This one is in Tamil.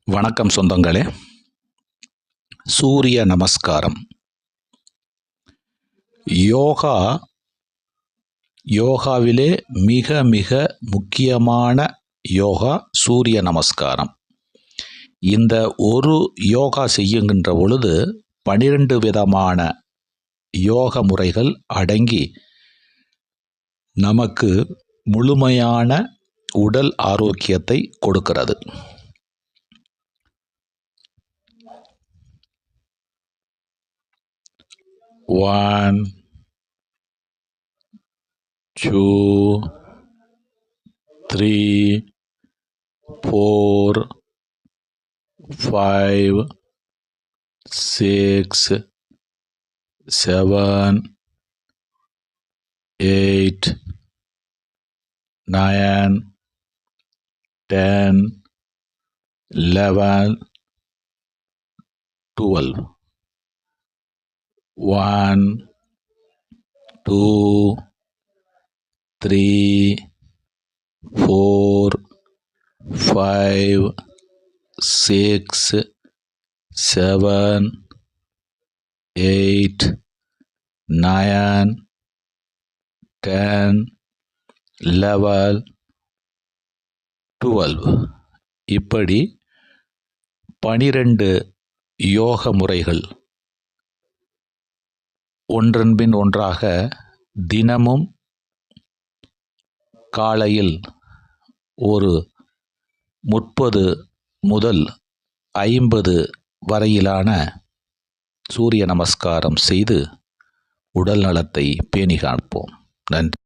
வணக்கம் சொந்தங்களே. சூரிய நமஸ்காரம். யோகாவிலே மிக மிக முக்கியமான யோகா சூரிய நமஸ்காரம். இந்த ஒரு யோகா செய்யுகின்ற பொழுது 12 விதமான யோக முறைகள் அடங்கி நமக்கு முழுமையான உடல் ஆரோக்கியத்தை கொடுக்கிறது. One, 2, 3, 4, 5, 6, 7, 8, 9, 10, 11, 12. 1, 2, 3, 4, 5, 6, 7, 8, 9, 10, 11, 12. இப்படி 12 யோக முறைகள் ஒன்றன்பின் ஒன்றாக தினமும் காலையில் ஒரு 30 முதல் 50 வரையிலான சூரிய நமஸ்காரம் செய்து உடல் நலத்தை பேணி காப்போம். நன்றி.